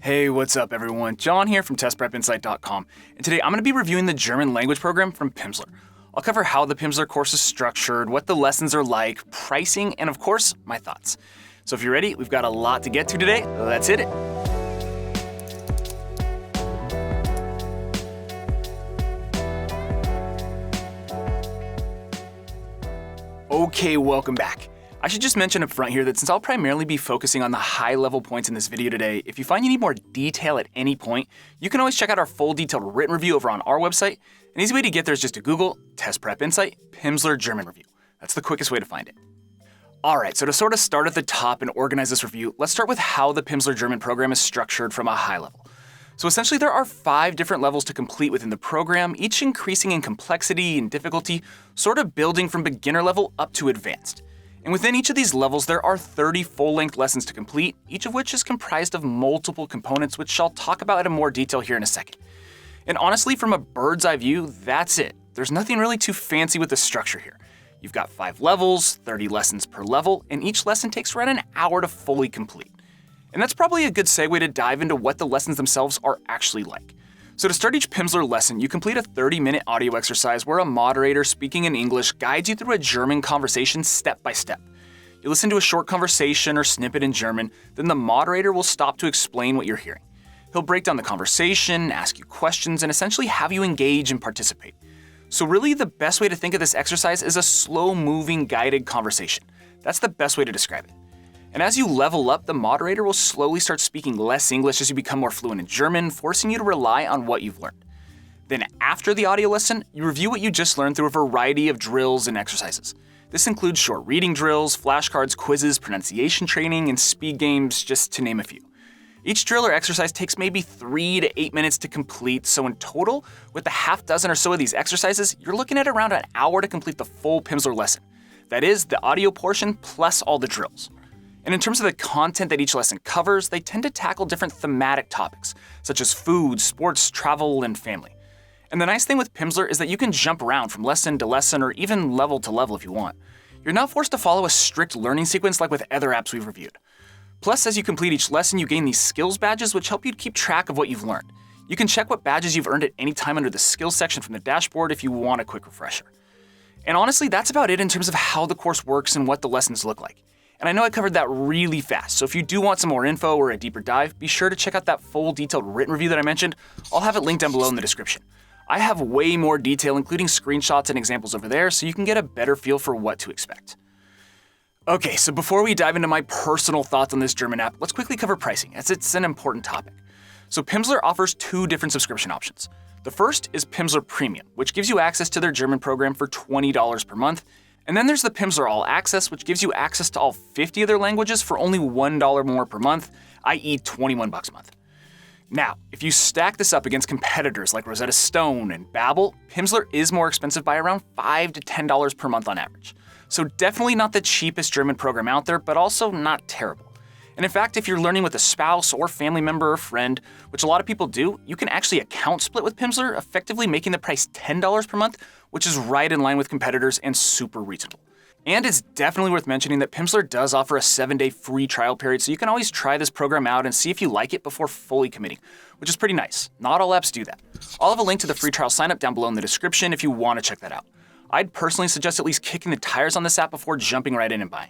Hey, what's up everyone? John here from testprepinsight.com, and today I'm going to be reviewing the German language program from Pimsleur. I'll cover how the Pimsleur course is structured, what the lessons are like, pricing, and of course, my thoughts. So if you're ready, we've got a lot to get to today. Let's hit it. Okay, welcome back. I should just mention up front here that since I'll primarily be focusing on the high-level points in this video today, if you find you need more detail at any point, you can always check out our full detailed written review over on our website. An easy way to get there is just to Google Test Prep Insight Pimsleur German Review. That's the quickest way to find it. Alright, so to sort of start at the top and organize this review, let's start with how the Pimsleur German program is structured from a high level. So essentially there are 5 different levels to complete within the program, each increasing in complexity and difficulty, sort of building from beginner level up to advanced. And within each of these levels, there are 30 full-length lessons to complete, each of which is comprised of multiple components, which I'll talk about in more detail here in a second. And honestly, from a bird's eye view, that's it. There's nothing really too fancy with the structure here. You've got 5 levels, 30 lessons per level, and each lesson takes around an hour to fully complete. And that's probably a good segue to dive into what the lessons themselves are actually like. So to start each Pimsleur lesson, you complete a 30-minute audio exercise where a moderator speaking in English guides you through a German conversation step by step. You listen to a short conversation or snippet in German, then the moderator will stop to explain what you're hearing. He'll break down the conversation, ask you questions, and essentially have you engage and participate. So really the best way to think of this exercise is a slow-moving guided conversation. That's the best way to describe it. And as you level up, the moderator will slowly start speaking less English as you become more fluent in German, forcing you to rely on what you've learned. Then after the audio lesson, you review what you just learned through a variety of drills and exercises. This includes short reading drills, flashcards, quizzes, pronunciation training, and speed games, just to name a few. Each drill or exercise takes maybe 3 to 8 minutes to complete, so in total, with a half dozen or so of these exercises, you're looking at around an hour to complete the full Pimsleur lesson. That is, the audio portion plus all the drills. And in terms of the content that each lesson covers, they tend to tackle different thematic topics, such as food, sports, travel, and family. And the nice thing with Pimsleur is that you can jump around from lesson to lesson or even level to level if you want. You're not forced to follow a strict learning sequence like with other apps we've reviewed. Plus, as you complete each lesson, you gain these skills badges which help you keep track of what you've learned. You can check what badges you've earned at any time under the skills section from the dashboard if you want a quick refresher. And honestly, that's about it in terms of how the course works and what the lessons look like. And I know I covered that really fast, so if you do want some more info or a deeper dive, be sure to check out that full detailed written review that I mentioned. I'll have it linked down below in the description. I have way more detail, including screenshots and examples over there, so you can get a better feel for what to expect. Okay, so before we dive into my personal thoughts on this German app, let's quickly cover pricing, as it's an important topic. So Pimsleur offers 2 different subscription options. The first is Pimsleur Premium, which gives you access to their German program for $20 per month. And then there's the Pimsleur All Access, which gives you access to all 50 of their languages for only $1 more per month, i.e. $21 a month. Now, if you stack this up against competitors like Rosetta Stone and Babbel, Pimsleur is more expensive by around $5 to $10 per month on average. So definitely not the cheapest German program out there, but also not terrible. And in fact, if you're learning with a spouse or family member or friend, which a lot of people do, you can actually account split with Pimsleur, effectively making the price $10 per month, which is right in line with competitors and super reasonable. And it's definitely worth mentioning that Pimsleur does offer a 7-day free trial period, so you can always try this program out and see if you like it before fully committing, which is pretty nice. Not all apps do that. I'll have a link to the free trial sign-up down below in the description if you want to check that out. I'd personally suggest at least kicking the tires on this app before jumping right in and buying.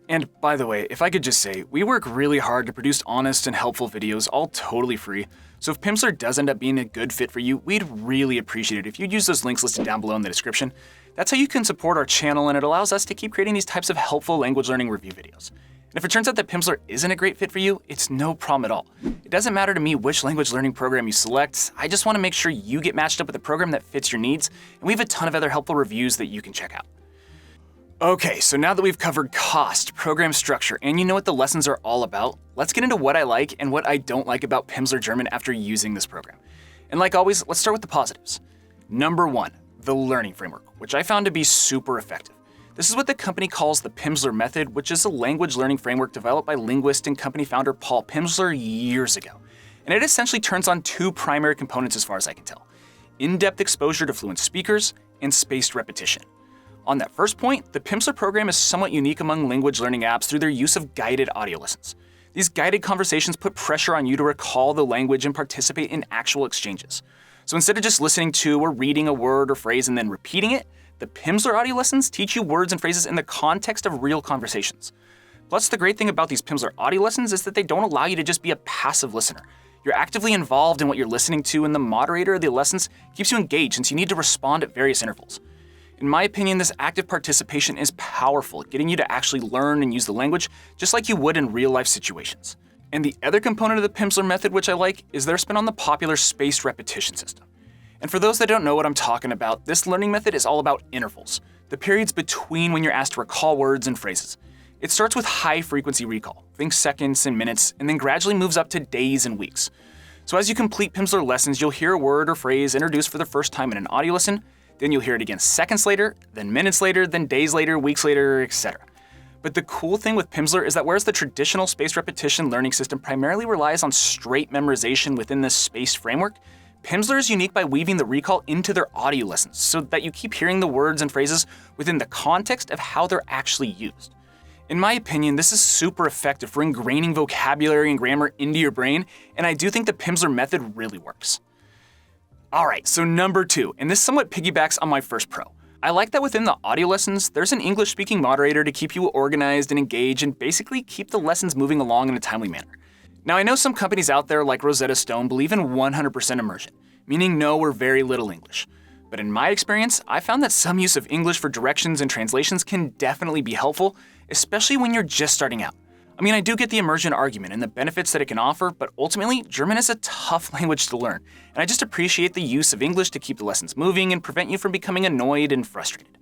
And by the way, if I could just say, we work really hard to produce honest and helpful videos, all totally free. So if Pimsleur does end up being a good fit for you, we'd really appreciate it if you'd use those links listed down below in the description. That's how you can support our channel, and it allows us to keep creating these types of helpful language learning review videos. And if it turns out that Pimsleur isn't a great fit for you, it's no problem at all. It doesn't matter to me which language learning program you select. I just want to make sure you get matched up with a program that fits your needs, and we have a ton of other helpful reviews that you can check out. Okay, so now that we've covered cost, program structure, and you know what the lessons are all about, let's get into what I like and what I don't like about Pimsleur German after using this program. And like always, let's start with the positives. Number 1, the learning framework, which I found to be super effective. This is what the company calls the Pimsleur method, which is a language learning framework developed by linguist and company founder Paul Pimsleur years ago. And it essentially turns on 2 primary components as far as I can tell: in-depth exposure to fluent speakers and spaced repetition. On that first point, the Pimsleur program is somewhat unique among language learning apps through their use of guided audio lessons. These guided conversations put pressure on you to recall the language and participate in actual exchanges. So instead of just listening to or reading a word or phrase and then repeating it, the Pimsleur audio lessons teach you words and phrases in the context of real conversations. Plus, the great thing about these Pimsleur audio lessons is that they don't allow you to just be a passive listener. You're actively involved in what you're listening to, and the moderator of the lessons keeps you engaged since you need to respond at various intervals. In my opinion, this active participation is powerful, getting you to actually learn and use the language just like you would in real-life situations. And the other component of the Pimsleur method which I like is their spin on the popular spaced repetition system. And for those that don't know what I'm talking about, this learning method is all about intervals, the periods between when you're asked to recall words and phrases. It starts with high-frequency recall, think seconds and minutes, and then gradually moves up to days and weeks. So as you complete Pimsleur lessons, you'll hear a word or phrase introduced for the first time in an audio lesson, then you'll hear it again seconds later, then minutes later, then days later, weeks later, etc. But the cool thing with Pimsleur is that whereas the traditional spaced repetition learning system primarily relies on straight memorization within this spaced framework, Pimsleur is unique by weaving the recall into their audio lessons so that you keep hearing the words and phrases within the context of how they're actually used. In my opinion, this is super effective for ingraining vocabulary and grammar into your brain, and I do think the Pimsleur method really works. Alright, so number 2, and this somewhat piggybacks on my first pro. I like that within the audio lessons, there's an English-speaking moderator to keep you organized and engaged and basically keep the lessons moving along in a timely manner. Now I know some companies out there like Rosetta Stone believe in 100% immersion, meaning no or very little English. But in my experience, I found that some use of English for directions and translations can definitely be helpful, especially when you're just starting out. I mean, I do get the immersion argument and the benefits that it can offer, but ultimately, German is a tough language to learn, and I just appreciate the use of English to keep the lessons moving and prevent you from becoming annoyed and frustrated.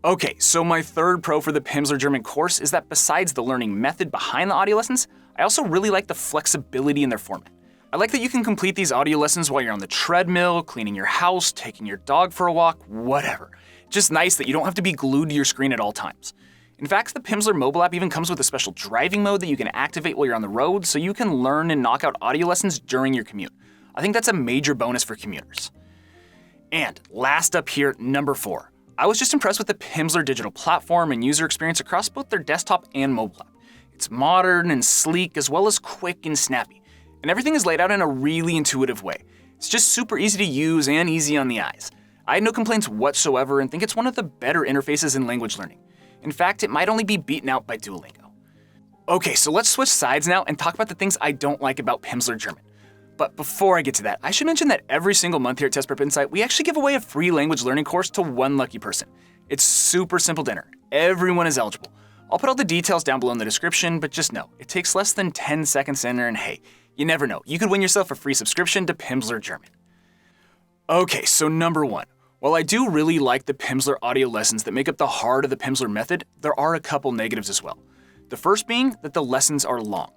Okay, so my third pro for the Pimsleur German course is that besides the learning method behind the audio lessons, I also really like the flexibility in their format. I like that you can complete these audio lessons while you're on the treadmill, cleaning your house, taking your dog for a walk, whatever. It's just nice that you don't have to be glued to your screen at all times. In fact, the Pimsleur mobile app even comes with a special driving mode that you can activate while you're on the road so you can learn and knock out audio lessons during your commute. I think that's a major bonus for commuters. And last up here, number 4. I was just impressed with the Pimsleur digital platform and user experience across both their desktop and mobile app. It's modern and sleek as well as quick and snappy, and everything is laid out in a really intuitive way. It's just super easy to use and easy on the eyes. I had no complaints whatsoever and think it's one of the better interfaces in language learning. In fact, it might only be beaten out by Duolingo. Okay, so let's switch sides now and talk about the things I don't like about Pimsleur German. But before I get to that, I should mention that every single month here at Test Prep Insight, we actually give away a free language learning course to one lucky person. It's super simple to enter. Everyone is eligible. I'll put all the details down below in the description, but just know, it takes less than 10 seconds to enter, and hey, you never know, you could win yourself a free subscription to Pimsleur German. Okay, so number 1. While I do really like the Pimsleur audio lessons that make up the heart of the Pimsleur method, there are a couple negatives as well. The first being that the lessons are long.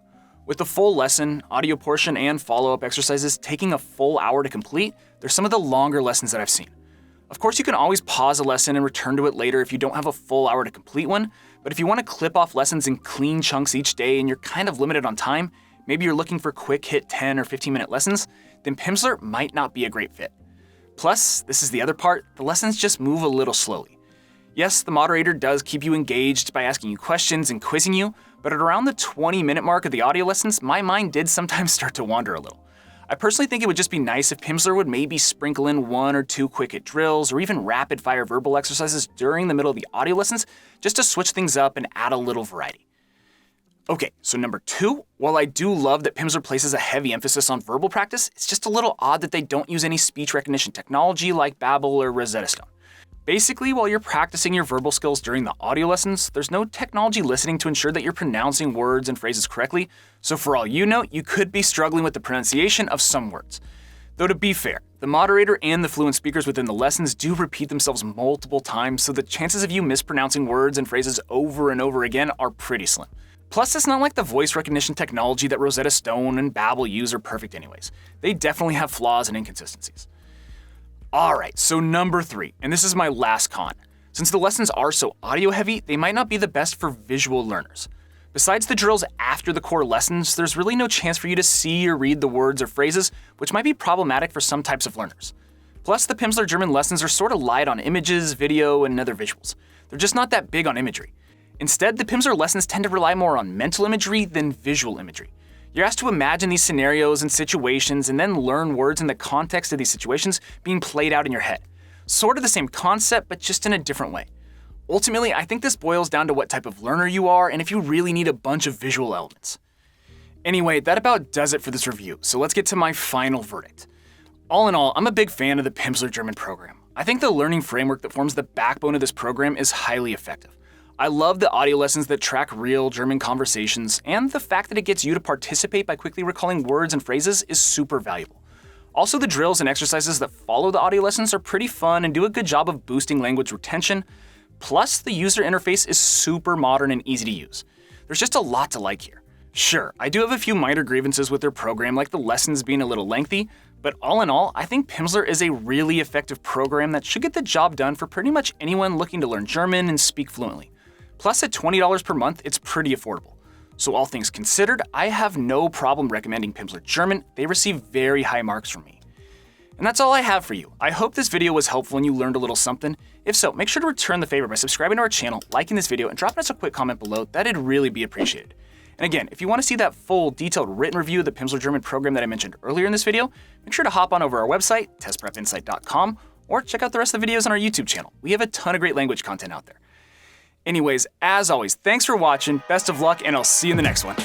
With the full lesson, audio portion, and follow-up exercises taking a full hour to complete, they're some of the longer lessons that I've seen. Of course, you can always pause a lesson and return to it later if you don't have a full hour to complete one, but if you want to clip off lessons in clean chunks each day and you're kind of limited on time, maybe you're looking for quick hit 10 or 15-minute lessons, then Pimsleur might not be a great fit. Plus, this is the other part, the lessons just move a little slowly. Yes, the moderator does keep you engaged by asking you questions and quizzing you, but at around the 20-minute mark of the audio lessons, my mind did sometimes start to wander a little. I personally think it would just be nice if Pimsleur would maybe sprinkle in 1 or 2 quick hit drills or even rapid-fire verbal exercises during the middle of the audio lessons just to switch things up and add a little variety. Okay, so number 2, while I do love that Pimsleur places a heavy emphasis on verbal practice, it's just a little odd that they don't use any speech recognition technology like Babbel or Rosetta Stone. Basically, while you're practicing your verbal skills during the audio lessons, there's no technology listening to ensure that you're pronouncing words and phrases correctly, so for all you know, you could be struggling with the pronunciation of some words. Though to be fair, the moderator and the fluent speakers within the lessons do repeat themselves multiple times, so the chances of you mispronouncing words and phrases over and over again are pretty slim. Plus, it's not like the voice recognition technology that Rosetta Stone and Babbel use are perfect anyways. They definitely have flaws and inconsistencies. Alright, so number 3, and this is my last con. Since the lessons are so audio heavy, they might not be the best for visual learners. Besides the drills after the core lessons, there's really no chance for you to see or read the words or phrases, which might be problematic for some types of learners. Plus, the Pimsleur German lessons are sort of light on images, video, and other visuals. They're just not that big on imagery. Instead, the Pimsleur lessons tend to rely more on mental imagery than visual imagery. You're asked to imagine these scenarios and situations and then learn words in the context of these situations being played out in your head. Sort of the same concept, but just in a different way. Ultimately, I think this boils down to what type of learner you are and if you really need a bunch of visual elements. Anyway, that about does it for this review, so let's get to my final verdict. All in all, I'm a big fan of the Pimsleur German program. I think the learning framework that forms the backbone of this program is highly effective. I love the audio lessons that track real German conversations, and the fact that it gets you to participate by quickly recalling words and phrases is super valuable. Also, the drills and exercises that follow the audio lessons are pretty fun and do a good job of boosting language retention. Plus, the user interface is super modern and easy to use. There's just a lot to like here. Sure, I do have a few minor grievances with their program, like the lessons being a little lengthy, but all in all, I think Pimsleur is a really effective program that should get the job done for pretty much anyone looking to learn German and speak fluently. Plus, at $20 per month, it's pretty affordable. So all things considered, I have no problem recommending Pimsleur German. They receive very high marks from me. And that's all I have for you. I hope this video was helpful and you learned a little something. If so, make sure to return the favor by subscribing to our channel, liking this video, and dropping us a quick comment below. That'd really be appreciated. And again, if you want to see that full, detailed written review of the Pimsleur German program that I mentioned earlier in this video, make sure to hop on over our website, testprepinsight.com, or check out the rest of the videos on our YouTube channel. We have a ton of great language content out there. Anyways, as always, thanks for watching, best of luck, and I'll see you in the next one.